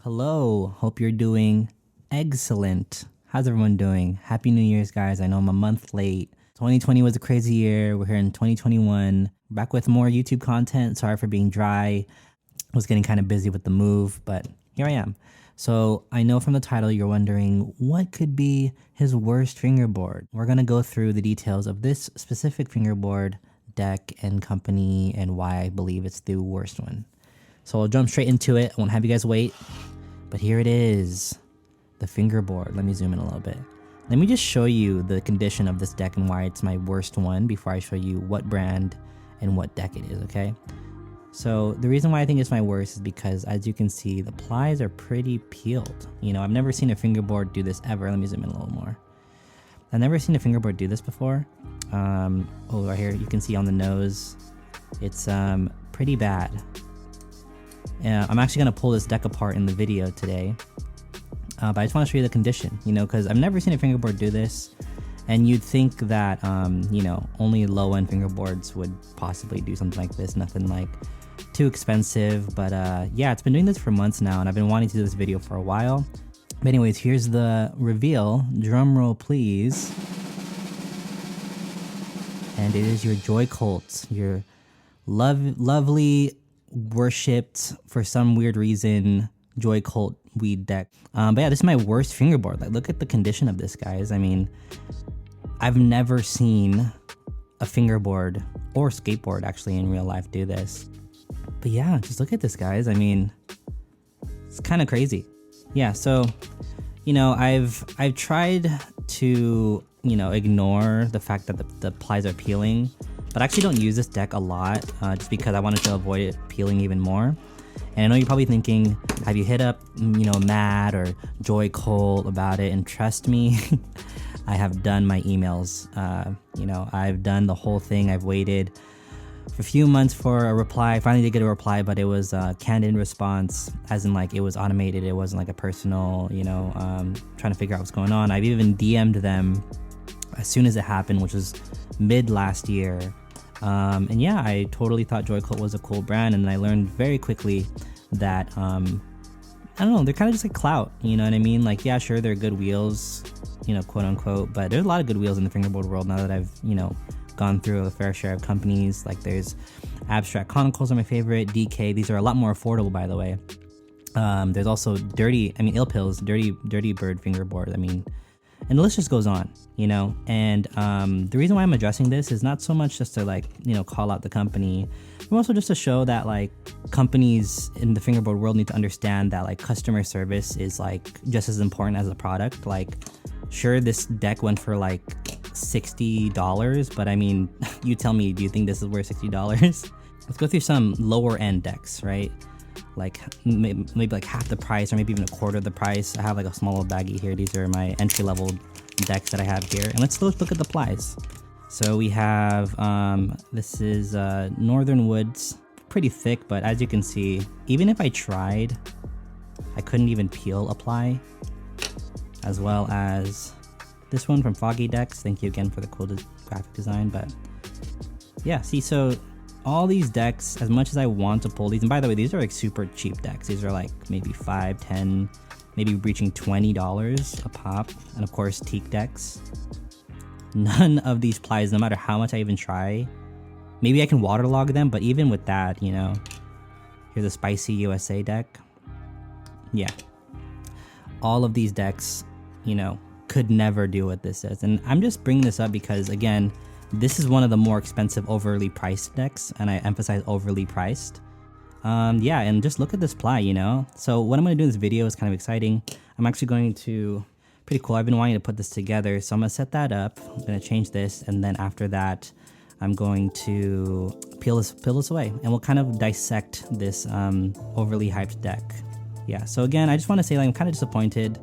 Hello, hope you're doing excellent. How's everyone doing? Happy New Year's, guys. I know I'm a month late. 2020 was a crazy year. We're here in 2021. Back with more YouTube content. Sorry for being dry. Was getting kind of busy with the move, but here I am. So I know from the title you're wondering what could be his worst fingerboard. We're going to go through the details of this specific fingerboard, deck, and company, and why I believe it's the worst one. So I'll jump straight into it. I won't have you guys wait. But here it is, the fingerboard. Let me zoom in a little bit. Let me just show you the condition of this deck and why it's my worst one before I show you what brand and what deck it is, okay? So the reason why I think it's my worst is because, as you can see, the plies are pretty peeled. You know, I've never seen a fingerboard do this ever. Let me zoom in a little more. I've never seen a fingerboard do this before. Oh, right here, you can see on the nose, it's pretty bad. I'm actually going to pull this deck apart in the video today, but I just want to show you the condition, you know, because I've never seen a fingerboard do this, and you'd think that, you know, only low-end fingerboards would possibly do something like this, nothing like too expensive, but yeah, it's been doing this for months now, and I've been wanting to do this video for a while. But anyways, here's the reveal, drum roll please, and it is your Joycult, your lovely, worshipped for some weird reason Joycult weed deck. But yeah, this is my worst fingerboard. Like, look at the condition of this, guys. I mean, I've never seen a fingerboard or skateboard actually in real life do this. But yeah, just look at this, guys. I mean, it's kind of crazy. Yeah, so you know, I've tried to, you know, ignore the fact that the plies are peeling, but I actually don't use this deck a lot just because I wanted to avoid it peeling even more. And I know you're probably thinking, have you hit up, you know, Matt or Joycult about it? And trust me, I have done my emails. You know, I've done the whole thing. I've waited for a few months for a reply. I finally did get a reply, but it was a candid response, as in like it was automated. It wasn't like a personal, you know, trying to figure out what's going on. I've even DM'd them as soon as it happened, which was mid last year. And yeah, I totally thought Joycult was a cool brand, and then I learned very quickly that, I don't know, they're kind of just like clout, you know what I mean? Like, yeah, sure, they're good wheels, you know, quote unquote, but there's a lot of good wheels in the fingerboard world now that I've, you know, gone through a fair share of companies. Like, there's Abstract Conicals are my favorite, DK, these are a lot more affordable, by the way. There's also Ill Pills, Dirty Bird fingerboard, I mean, and the list just goes on, you know. And the reason why I'm addressing this is not so much just to, like, you know, call out the company, but also just to show that, like, companies in the fingerboard world need to understand that, like, customer service is, like, just as important as the product. Like, sure, this deck went for like $60, but I mean, you tell me, do you think this is worth $60? Let's go through some lower end decks, right? Like maybe like half the price, or maybe even a quarter of the price. I have like a small little baggie here. These are my entry level decks that I have here. And let's look at the plies. So we have, this is Northern Woods, pretty thick, but as you can see, even if I tried, I couldn't even peel a ply. As well as this one from Foggy Decks. Thank you again for the cool graphic design. But yeah, see, so all these decks, as much as I want to pull these, and by the way, these are like super cheap decks. These are like maybe $5, $10, maybe reaching $20 a pop. And of course, Teak decks. None of these plies, no matter how much I even try, maybe I can waterlog them, but even with that, you know, here's a Spicy USA deck. Yeah. All of these decks, you know, could never do what this is. And I'm just bringing this up because, again, this is one of the more expensive overly priced decks, and I emphasize overly priced. Yeah, and just look at this ply, you know? So what I'm going to do in this video is kind of exciting. I'm actually going to, pretty cool, I've been wanting to put this together, so I'm going to set that up. I'm going to change this, and then after that, I'm going to peel this away, and we'll kind of dissect this overly hyped deck. Yeah, so again, I just want to say, like, I'm kind of disappointed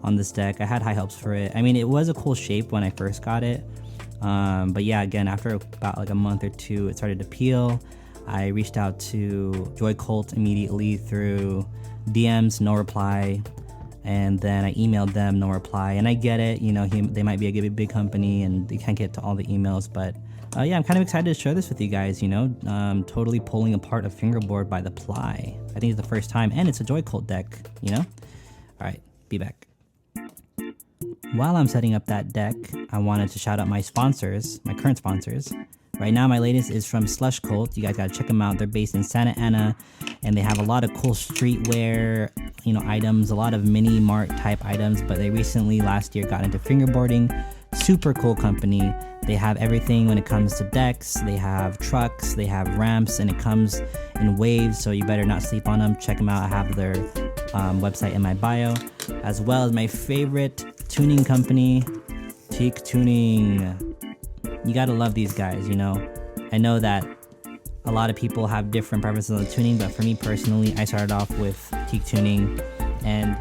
on this deck. I had high hopes for it. I mean, it was a cool shape when I first got it. But yeah, again, after about like a month or two, it started to peel. I reached out to Joycult immediately through DMs, no reply. And then I emailed them, no reply. And I get it, you know, they might be a big company and they can't get to all the emails, but yeah, I'm kind of excited to share this with you guys, you know, totally pulling apart a fingerboard by the ply. I think it's the first time, and it's a Joycult deck, you know? All right, be back. While I'm setting up that deck, I wanted to shout out my sponsors, my current sponsors. Right now, my latest is from Slushcult. You guys gotta check them out. They're based in Santa Ana, and they have a lot of cool streetwear, you know, items, a lot of mini mart type items, but they recently, last year, got into fingerboarding. Super cool company. They have everything when it comes to decks. They have trucks, they have ramps, and it comes in waves, so you better not sleep on them. Check them out. I have their website in my bio, as well as my favorite tuning company, Teak Tuning. You gotta love these guys, you know. I know that a lot of people have different preferences on tuning, but for me personally, I started off with Teak Tuning, and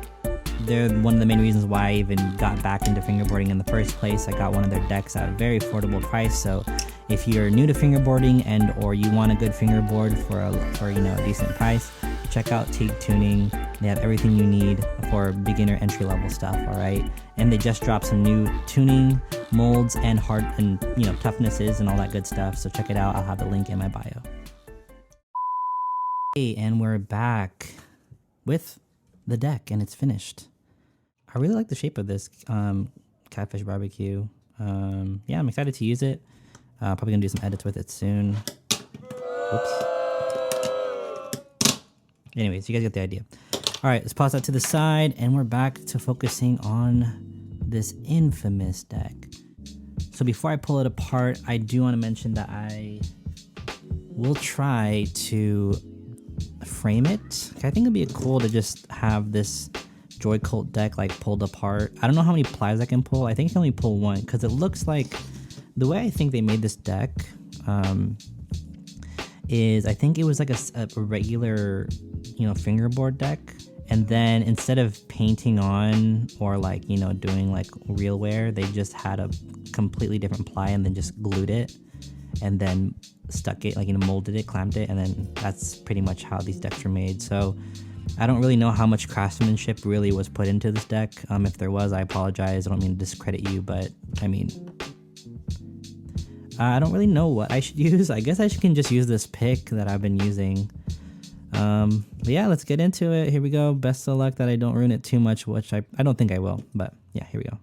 they're one of the main reasons why I even got back into fingerboarding in the first place. I got one of their decks at a very affordable price, so if you're new to fingerboarding and or you want a good fingerboard for you know, a decent price, check out Teak Tuning. They have everything you need for beginner entry level stuff, all right? And they just dropped some new tuning molds and hard and, you know, toughnesses and all that good stuff. So check it out. I'll have the link in my bio. Hey, and we're back with the deck, and it's finished. I really like the shape of this catfish barbecue. Yeah, I'm excited to use it. Probably gonna do some edits with it soon. Whoops. Anyways, you guys get the idea. All right, let's pause that to the side, and we're back to focusing on this infamous deck. So before I pull it apart, I do want to mention that I will try to frame it. I think it'd be cool to just have this Joycult deck like pulled apart. I don't know how many plies I can pull. I think I can only pull one, because it looks like the way I think they made this deck is I think it was like a regular, you know, fingerboard deck, and then instead of painting on or like, you know, doing like real wear, they just had a completely different ply and then just glued it and then stuck it, like, you know, molded it, clamped it, and then that's pretty much how these decks are made. So I don't really know how much craftsmanship really was put into this deck. If there was, I apologize. I don't mean to discredit you, but I mean, I don't really know what I should use. I guess I can just use this pick that I've been using. But yeah, let's get into it. Here we go. Best of luck that I don't ruin it too much, which I don't think I will, but yeah, here we go.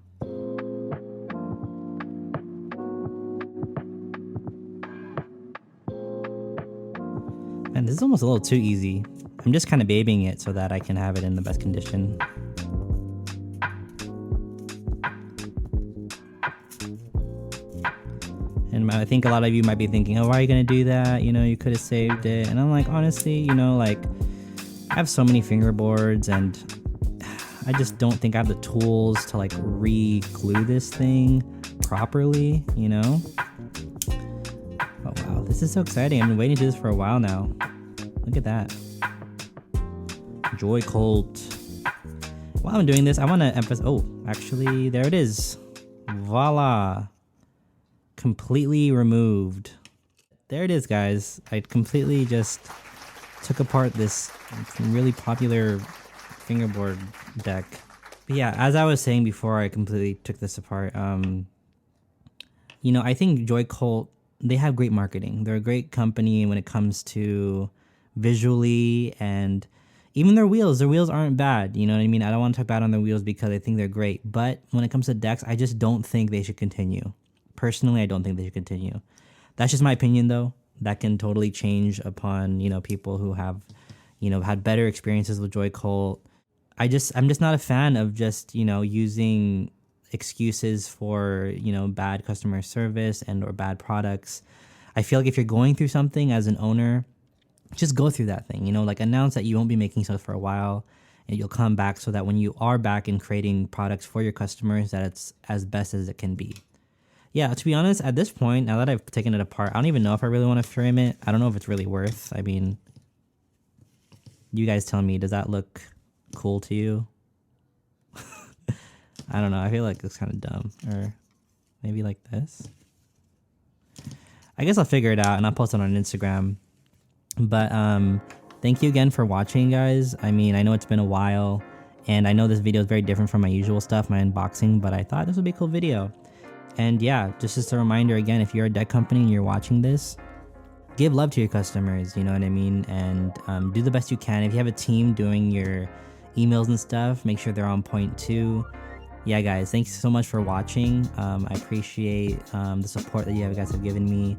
And this is almost a little too easy. I'm just kind of babying it so that I can have it in the best condition. And I think a lot of you might be thinking, oh, why are you going to do that? You know, you could have saved it. And I'm like, honestly, you know, like, I have so many fingerboards, and I just don't think I have the tools to like re-glue this thing properly, you know? Oh, wow. This is so exciting. I've been waiting to do this for a while now. Look at that. Joycult. While I'm doing this, I want to emphasize... Oh, actually, there it is. Voila. Completely removed. There it is, guys. I completely just took apart this really popular fingerboard deck. But yeah, as I was saying before I completely took this apart, you know, I think Joycult, they have great marketing. They're a great company when it comes to visually, and even their wheels aren't bad. You know what I mean? I don't want to talk bad on their wheels because I think they're great. But when it comes to decks, I just don't think they should continue. Personally, I don't think they should continue. That's just my opinion, though. That can totally change upon, you know, people who have, you know, had better experiences with Joycult. I'm just not a fan of just, you know, using excuses for, you know, bad customer service and or bad products. I feel like if you're going through something as an owner, just go through that thing, you know, like announce that you won't be making stuff for a while and you'll come back so that when you are back in creating products for your customers, that it's as best as it can be. Yeah, to be honest, at this point, now that I've taken it apart, I don't even know if I really want to frame it. I don't know if it's really worth. I mean, you guys tell me, does that look cool to you? I don't know. I feel like it's kind of dumb. Or maybe like this. I guess I'll figure it out and I'll post it on Instagram. But thank you again for watching, guys. I mean, I know it's been a while, and I know this video is very different from my usual stuff, my unboxing, but I thought this would be a cool video. And yeah, just as a reminder again, if you're a deck company and you're watching this, give love to your customers, you know what I mean? And do the best you can. If you have a team doing your emails and stuff, make sure they're on point too. Yeah, guys, thanks so much for watching. I appreciate the support that you guys have given me.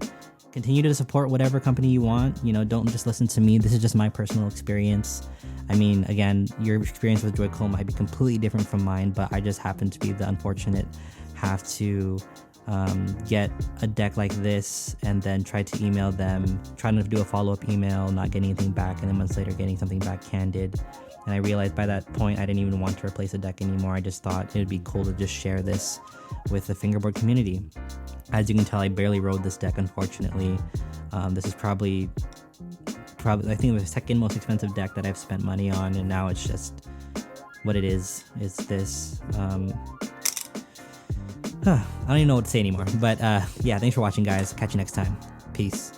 Continue to support whatever company you want. You know, don't just listen to me. This is just my personal experience. I mean, again, your experience with Joycult might be completely different from mine, but I just happen to be the unfortunate have to get a deck like this and then try to email them, trying to do a follow-up email, not getting anything back, and then months later getting something back candid. And I realized by that point I didn't even want to replace a deck anymore. I just thought it would be cool to just share this with the fingerboard community. As you can tell, I barely rode this deck, unfortunately. This is probably I think the second most expensive deck that I've spent money on, and now it's just what it is. It's this. I don't even know what to say anymore. But yeah, thanks for watching, guys. Catch you next time. Peace.